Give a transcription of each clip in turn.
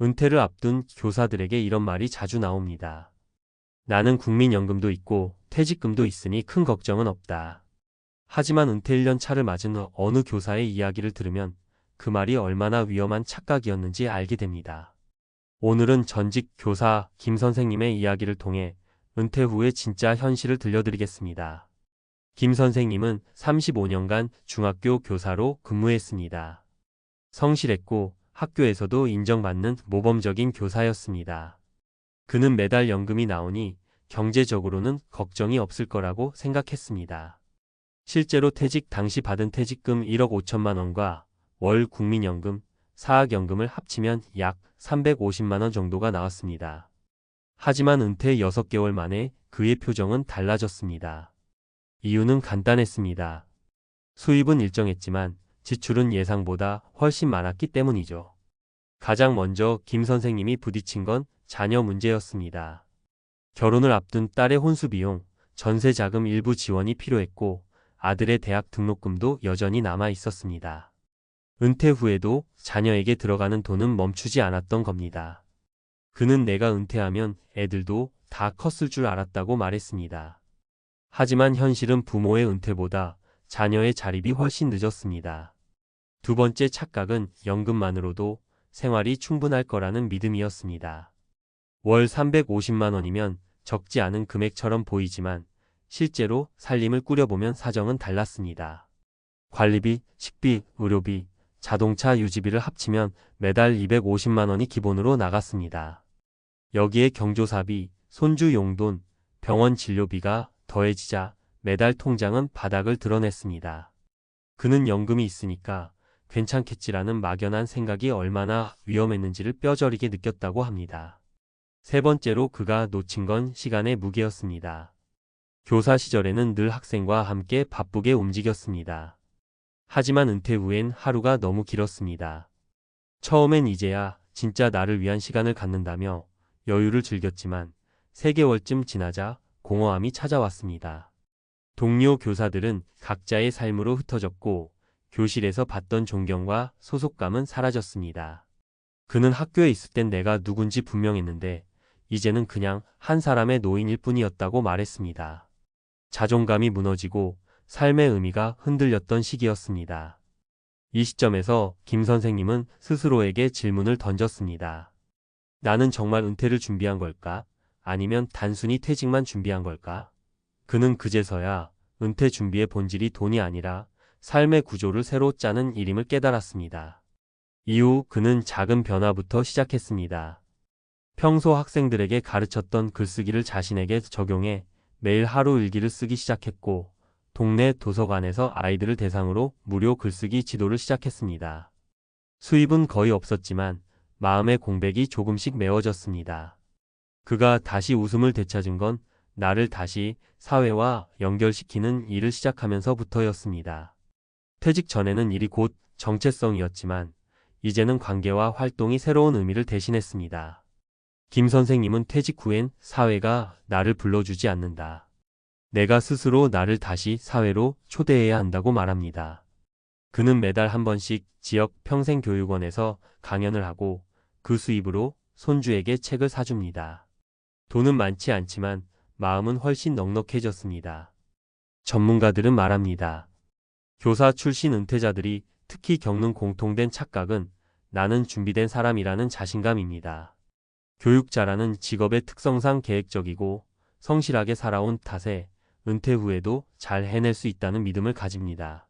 은퇴를 앞둔 교사들에게 이런 말이 자주 나옵니다. 나는 국민연금도 있고 퇴직금도 있으니 큰 걱정은 없다. 하지만 은퇴 1년 차를 맞은 어느 교사의 이야기를 들으면 그 말이 얼마나 위험한 착각이었는지 알게 됩니다. 오늘은 전직 교사 김 선생님의 이야기를 통해 은퇴 후의 진짜 현실을 들려드리겠습니다. 김 선생님은 35년간 중학교 교사로 근무했습니다. 성실했고 학교에서도 인정받는 모범적인 교사였습니다. 그는 매달 연금이 나오니 경제적으로는 걱정이 없을 거라고 생각했습니다. 실제로 퇴직 당시 받은 퇴직금 1억 5천만 원과 월 국민연금, 사학연금을 합치면 약 350만 원 정도가 나왔습니다. 하지만 은퇴 6개월 만에 그의 표정은 달라졌습니다. 이유는 간단했습니다. 수입은 일정했지만 지출은 예상보다 훨씬 많았기 때문이죠. 가장 먼저 김 선생님이 부딪힌 건 자녀 문제였습니다. 결혼을 앞둔 딸의 혼수 비용, 전세 자금 일부 지원이 필요했고 아들의 대학 등록금도 여전히 남아 있었습니다. 은퇴 후에도 자녀에게 들어가는 돈은 멈추지 않았던 겁니다. 그는 내가 은퇴하면 애들도 다 컸을 줄 알았다고 말했습니다. 하지만 현실은 부모의 은퇴보다 자녀의 자립이 훨씬 늦었습니다. 두 번째 착각은 연금만으로도 생활이 충분할 거라는 믿음이었습니다. 월 350만 원이면 적지 않은 금액처럼 보이지만 실제로 살림을 꾸려보면 사정은 달랐습니다. 관리비, 식비, 의료비, 자동차 유지비를 합치면 매달 250만 원이 기본으로 나갔습니다. 여기에 경조사비, 손주 용돈, 병원 진료비가 더해지자 매달 통장은 바닥을 드러냈습니다. 그는 연금이 있으니까 괜찮겠지라는 막연한 생각이 얼마나 위험했는지를 뼈저리게 느꼈다고 합니다. 세 번째로 그가 놓친 건 시간의 무게였습니다. 교사 시절에는 늘 학생과 함께 바쁘게 움직였습니다. 하지만 은퇴 후엔 하루가 너무 길었습니다. 처음엔 이제야 진짜 나를 위한 시간을 갖는다며 여유를 즐겼지만 3개월쯤 지나자 공허함이 찾아왔습니다. 동료 교사들은 각자의 삶으로 흩어졌고 교실에서 받던 존경과 소속감은 사라졌습니다. 그는 학교에 있을 땐 내가 누군지 분명했는데 이제는 그냥 한 사람의 노인일 뿐이었다고 말했습니다. 자존감이 무너지고 삶의 의미가 흔들렸던 시기였습니다. 이 시점에서 김 선생님은 스스로에게 질문을 던졌습니다. 나는 정말 은퇴를 준비한 걸까? 아니면 단순히 퇴직만 준비한 걸까? 그는 그제서야 은퇴 준비의 본질이 돈이 아니라 삶의 구조를 새로 짜는 일임을 깨달았습니다. 이후 그는 작은 변화부터 시작했습니다. 평소 학생들에게 가르쳤던 글쓰기를 자신에게 적용해 매일 하루 일기를 쓰기 시작했고 동네 도서관에서 아이들을 대상으로 무료 글쓰기 지도를 시작했습니다. 수입은 거의 없었지만 마음의 공백이 조금씩 메워졌습니다. 그가 다시 웃음을 되찾은 건 나를 다시 사회와 연결시키는 일을 시작하면서부터였습니다. 퇴직 전에는 일이 곧 정체성이었지만 이제는 관계와 활동이 새로운 의미를 대신했습니다. 김 선생님은 퇴직 후엔 사회가 나를 불러주지 않는다. 내가 스스로 나를 다시 사회로 초대해야 한다고 말합니다. 그는 매달 한 번씩 지역 평생교육원에서 강연을 하고 그 수입으로 손주에게 책을 사줍니다. 돈은 많지 않지만 마음은 훨씬 넉넉해졌습니다. 전문가들은 말합니다. 교사 출신 은퇴자들이 특히 겪는 공통된 착각은 나는 준비된 사람이라는 자신감입니다. 교육자라는 직업의 특성상 계획적이고 성실하게 살아온 탓에 은퇴 후에도 잘 해낼 수 있다는 믿음을 가집니다.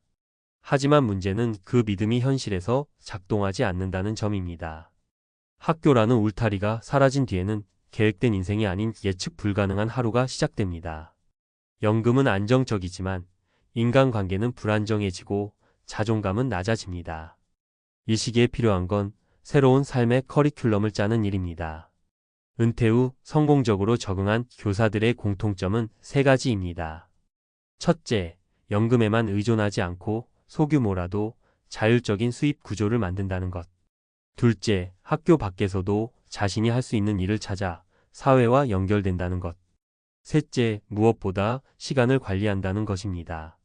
하지만 문제는 그 믿음이 현실에서 작동하지 않는다는 점입니다. 학교라는 울타리가 사라진 뒤에는 계획된 인생이 아닌 예측 불가능한 하루가 시작됩니다. 연금은 안정적이지만 인간관계는 불안정해지고 자존감은 낮아집니다. 이 시기에 필요한 건 새로운 삶의 커리큘럼을 짜는 일입니다. 은퇴 후 성공적으로 적응한 교사들의 공통점은 3가지입니다. 첫째, 연금에만 의존하지 않고 소규모라도 자율적인 수입 구조를 만든다는 것. 둘째, 학교 밖에서도 자신이 할 수 있는 일을 찾아 사회와 연결된다는 것. 셋째, 무엇보다 시간을 관리한다는 것입니다.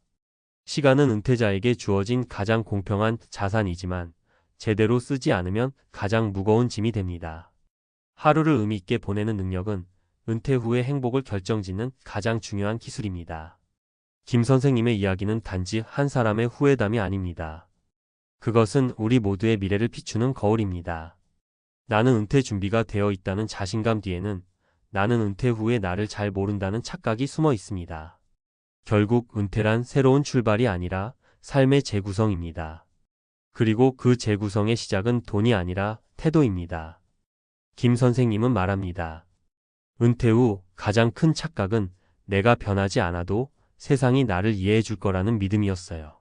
시간은 은퇴자에게 주어진 가장 공평한 자산이지만 제대로 쓰지 않으면 가장 무거운 짐이 됩니다. 하루를 의미 있게 보내는 능력은 은퇴 후의 행복을 결정짓는 가장 중요한 기술입니다. 김 선생님의 이야기는 단지 한 사람의 후회담이 아닙니다. 그것은 우리 모두의 미래를 비추는 거울입니다. 나는 은퇴 준비가 되어 있다는 자신감 뒤에는 나는 은퇴 후에 나를 잘 모른다는 착각이 숨어 있습니다. 결국 은퇴란 새로운 출발이 아니라 삶의 재구성입니다. 그리고 그 재구성의 시작은 돈이 아니라 태도입니다. 김 선생님은 말합니다. 은퇴 후 가장 큰 착각은 내가 변하지 않아도 세상이 나를 이해해 줄 거라는 믿음이었어요.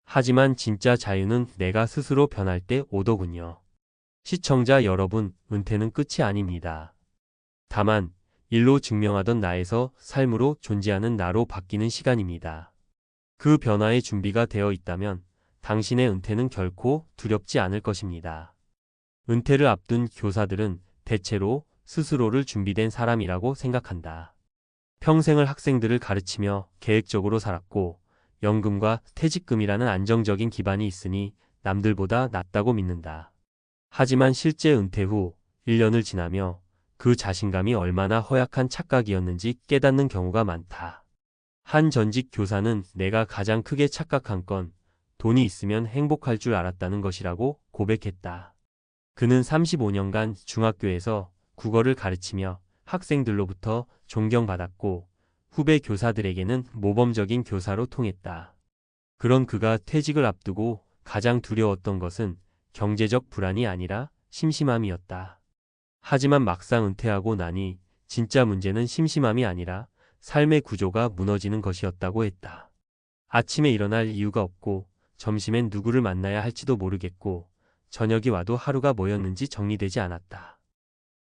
하지만 진짜 자유는 내가 스스로 변할 때 오더군요. 시청자 여러분, 은퇴는 끝이 아닙니다. 다만 일로 증명하던 나에서 삶으로 존재하는 나로 바뀌는 시간입니다. 그 변화의 준비가 되어 있다면 당신의 은퇴는 결코 두렵지 않을 것입니다. 은퇴를 앞둔 교사들은 대체로 스스로를 준비된 사람이라고 생각한다. 평생을 학생들을 가르치며 계획적으로 살았고 연금과 퇴직금이라는 안정적인 기반이 있으니 남들보다 낫다고 믿는다. 하지만 실제 은퇴 후 1년을 지나며 그 자신감이 얼마나 허약한 착각이었는지 깨닫는 경우가 많다. 한 전직 교사는 내가 가장 크게 착각한 건 돈이 있으면 행복할 줄 알았다는 것이라고 고백했다. 그는 35년간 중학교에서 국어를 가르치며 학생들로부터 존경받았고 후배 교사들에게는 모범적인 교사로 통했다. 그런 그가 퇴직을 앞두고 가장 두려웠던 것은 경제적 불안이 아니라 심심함이었다. 하지만 막상 은퇴하고 나니 진짜 문제는 심심함이 아니라 삶의 구조가 무너지는 것이었다고 했다. 아침에 일어날 이유가 없고 점심엔 누구를 만나야 할지도 모르겠고 저녁이 와도 하루가 뭐였는지 정리되지 않았다.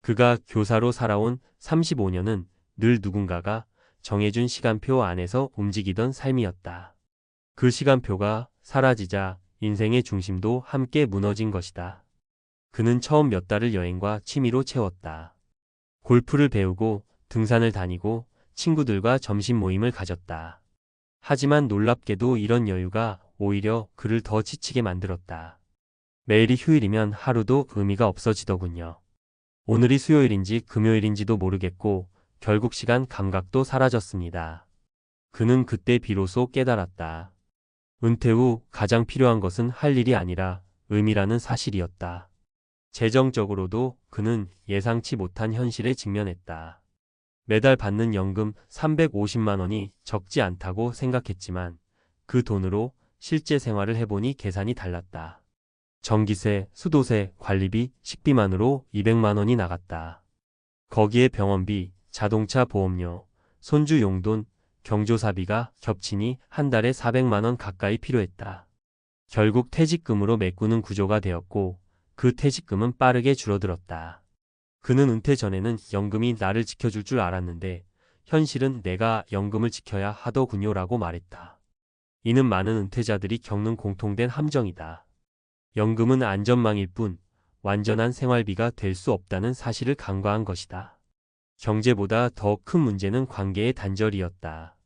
그가 교사로 살아온 35년은 늘 누군가가 정해준 시간표 안에서 움직이던 삶이었다. 그 시간표가 사라지자 인생의 중심도 함께 무너진 것이다. 그는 처음 몇 달을 여행과 취미로 채웠다. 골프를 배우고 등산을 다니고 친구들과 점심 모임을 가졌다. 하지만 놀랍게도 이런 여유가 오히려 그를 더 지치게 만들었다. 매일이 휴일이면 하루도 의미가 없어지더군요. 오늘이 수요일인지 금요일인지도 모르겠고 결국 시간 감각도 사라졌습니다. 그는 그때 비로소 깨달았다. 은퇴 후 가장 필요한 것은 할 일이 아니라 의미라는 사실이었다. 재정적으로도 그는 예상치 못한 현실에 직면했다. 매달 받는 연금 350만 원이 적지 않다고 생각했지만 그 돈으로 실제 생활을 해보니 계산이 달랐다. 전기세, 수도세, 관리비, 식비만으로 200만 원이 나갔다. 거기에 병원비, 자동차 보험료, 손주 용돈, 경조사비가 겹치니 한 달에 400만 원 가까이 필요했다. 결국 퇴직금으로 메꾸는 구조가 되었고 그 퇴직금은 빠르게 줄어들었다. 그는 은퇴 전에는 연금이 나를 지켜줄 줄 알았는데 현실은 내가 연금을 지켜야 하더군요라고 말했다. 이는 많은 은퇴자들이 겪는 공통된 함정이다. 연금은 안전망일 뿐 완전한 생활비가 될 수 없다는 사실을 간과한 것이다. 경제보다 더 큰 문제는 관계의 단절이었다.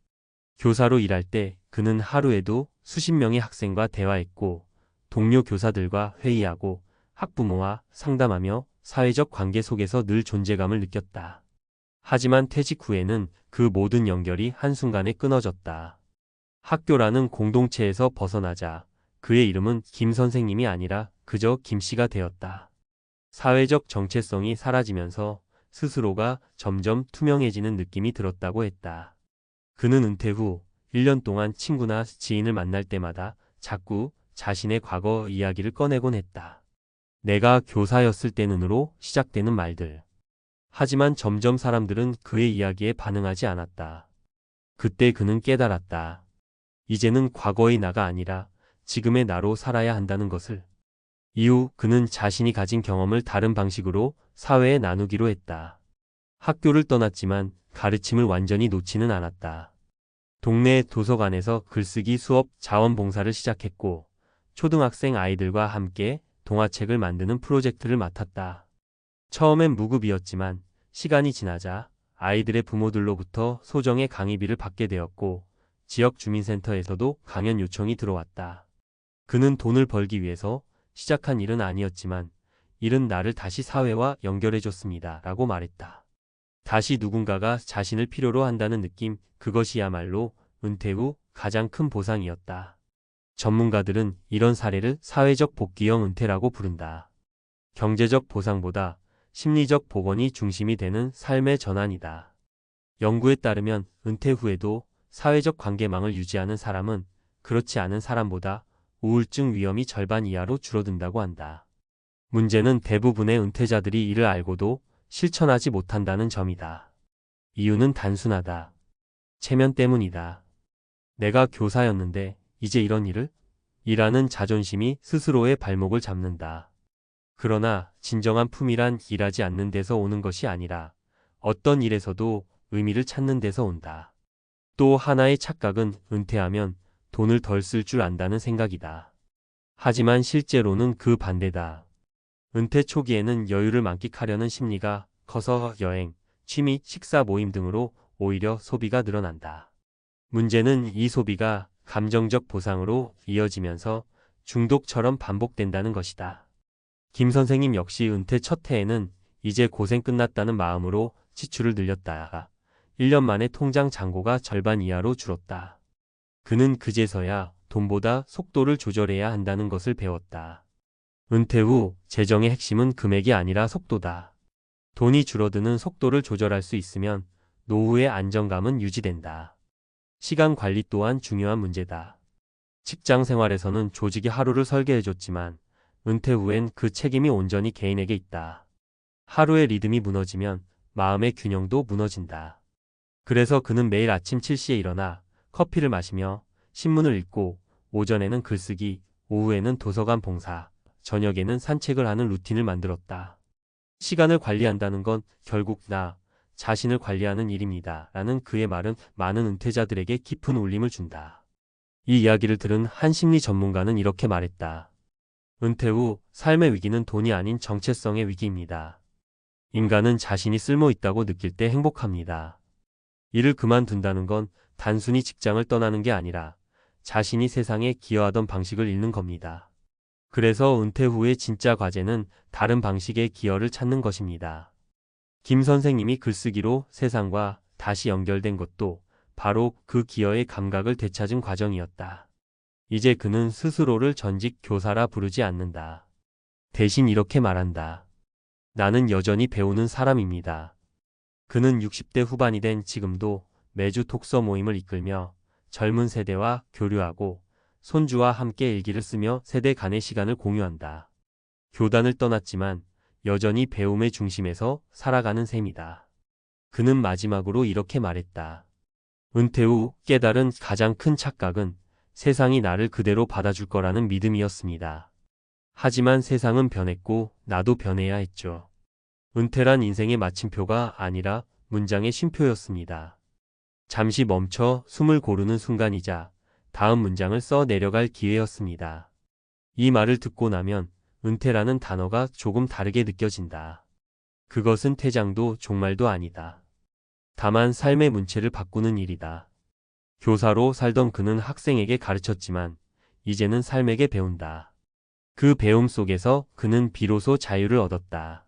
교사로 일할 때 그는 하루에도 수십 명의 학생과 대화했고 동료 교사들과 회의하고 학부모와 상담하며 사회적 관계 속에서 늘 존재감을 느꼈다. 하지만 퇴직 후에는 그 모든 연결이 한순간에 끊어졌다. 학교라는 공동체에서 벗어나자 그의 이름은 김 선생님이 아니라 그저 김 씨가 되었다. 사회적 정체성이 사라지면서 스스로가 점점 투명해지는 느낌이 들었다고 했다. 그는 은퇴 후 1년 동안 친구나 지인을 만날 때마다 자꾸 자신의 과거 이야기를 꺼내곤 했다. 내가 교사였을 때는으로 시작되는 말들. 하지만 점점 사람들은 그의 이야기에 반응하지 않았다. 그때 그는 깨달았다. 이제는 과거의 나가 아니라 지금의 나로 살아야 한다는 것을. 이후 그는 자신이 가진 경험을 다른 방식으로 사회에 나누기로 했다. 학교를 떠났지만 가르침을 완전히 놓지는 않았다. 동네 도서관에서 글쓰기 수업 자원봉사를 시작했고 초등학생 아이들과 함께 동화책을 만드는 프로젝트를 맡았다. 처음엔 무급이었지만 시간이 지나자 아이들의 부모들로부터 소정의 강의비를 받게 되었고 지역 주민센터에서도 강연 요청이 들어왔다. 그는 돈을 벌기 위해서 시작한 일은 아니었지만 일은 나를 다시 사회와 연결해줬습니다. 라고 말했다. 다시 누군가가 자신을 필요로 한다는 느낌, 그것이야말로 은퇴 후 가장 큰 보상이었다. 전문가들은 이런 사례를 사회적 복귀형 은퇴라고 부른다. 경제적 보상보다 심리적 복원이 중심이 되는 삶의 전환이다. 연구에 따르면 은퇴 후에도 사회적 관계망을 유지하는 사람은 그렇지 않은 사람보다 우울증 위험이 절반 이하로 줄어든다고 한다. 문제는 대부분의 은퇴자들이 이를 알고도 실천하지 못한다는 점이다. 이유는 단순하다. 체면 때문이다. 내가 교사였는데 이제 이런 일을? 이라는 자존심이 스스로의 발목을 잡는다. 그러나 진정한 품이란 일하지 않는 데서 오는 것이 아니라 어떤 일에서도 의미를 찾는 데서 온다. 또 하나의 착각은 은퇴하면 돈을 덜 쓸 줄 안다는 생각이다. 하지만 실제로는 그 반대다. 은퇴 초기에는 여유를 만끽하려는 심리가 커서 여행, 취미, 식사 모임 등으로 오히려 소비가 늘어난다. 문제는 이 소비가 감정적 보상으로 이어지면서 중독처럼 반복된다는 것이다. 김 선생님 역시 은퇴 첫 해에는 이제 고생 끝났다는 마음으로 지출을 늘렸다가 1년 만에 통장 잔고가 절반 이하로 줄었다. 그는 그제서야 돈보다 속도를 조절해야 한다는 것을 배웠다. 은퇴 후 재정의 핵심은 금액이 아니라 속도다. 돈이 줄어드는 속도를 조절할 수 있으면 노후의 안정감은 유지된다. 시간 관리 또한 중요한 문제다. 직장 생활에서는 조직이 하루를 설계해줬지만 은퇴 후엔 그 책임이 온전히 개인에게 있다. 하루의 리듬이 무너지면 마음의 균형도 무너진다. 그래서 그는 매일 아침 7시에 일어나 커피를 마시며 신문을 읽고 오전에는 글쓰기, 오후에는 도서관 봉사, 저녁에는 산책을 하는 루틴을 만들었다. 시간을 관리한다는 건 결국 나 자신을 관리하는 일입니다. 라는 그의 말은 많은 은퇴자들에게 깊은 울림을 준다. 이 이야기를 들은 한 심리 전문가는 이렇게 말했다. 은퇴 후 삶의 위기는 돈이 아닌 정체성의 위기입니다. 인간은 자신이 쓸모 있다고 느낄 때 행복합니다. 일을 그만둔다는 건 단순히 직장을 떠나는 게 아니라 자신이 세상에 기여하던 방식을 잃는 겁니다. 그래서 은퇴 후의 진짜 과제는 다른 방식의 기여를 찾는 것입니다. 김 선생님이 글쓰기로 세상과 다시 연결된 것도 바로 그 기여의 감각을 되찾은 과정이었다. 이제 그는 스스로를 전직 교사라 부르지 않는다. 대신 이렇게 말한다. 나는 여전히 배우는 사람입니다. 그는 60대 후반이 된 지금도 매주 독서 모임을 이끌며 젊은 세대와 교류하고 손주와 함께 일기를 쓰며 세대 간의 시간을 공유한다. 교단을 떠났지만 여전히 배움의 중심에서 살아가는 셈이다. 그는 마지막으로 이렇게 말했다. 은퇴 후 깨달은 가장 큰 착각은 세상이 나를 그대로 받아줄 거라는 믿음이었습니다. 하지만 세상은 변했고 나도 변해야 했죠. 은퇴란 인생의 마침표가 아니라 문장의 쉼표였습니다. 잠시 멈춰 숨을 고르는 순간이자 다음 문장을 써 내려갈 기회였습니다. 이 말을 듣고 나면 은퇴라는 단어가 조금 다르게 느껴진다. 그것은 퇴장도 종말도 아니다. 다만 삶의 문체를 바꾸는 일이다. 교사로 살던 그는 학생에게 가르쳤지만 이제는 삶에게 배운다. 그 배움 속에서 그는 비로소 자유를 얻었다.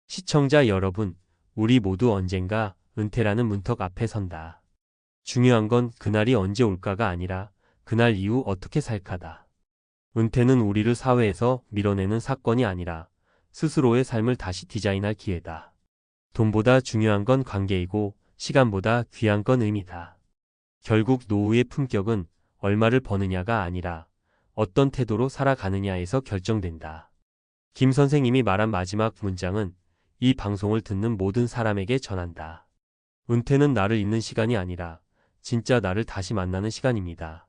시청자 여러분, 우리 모두 언젠가 은퇴라는 문턱 앞에 선다. 중요한 건 그날이 언제 올까가 아니라 그날 이후 어떻게 살까다. 은퇴는 우리를 사회에서 밀어내는 사건이 아니라 스스로의 삶을 다시 디자인할 기회다. 돈보다 중요한 건 관계이고 시간보다 귀한 건 의미다. 결국 노후의 품격은 얼마를 버느냐가 아니라 어떤 태도로 살아가느냐에서 결정된다. 김 선생님이 말한 마지막 문장은 이 방송을 듣는 모든 사람에게 전한다. 은퇴는 나를 잊는 시간이 아니라 진짜 나를 다시 만나는 시간입니다.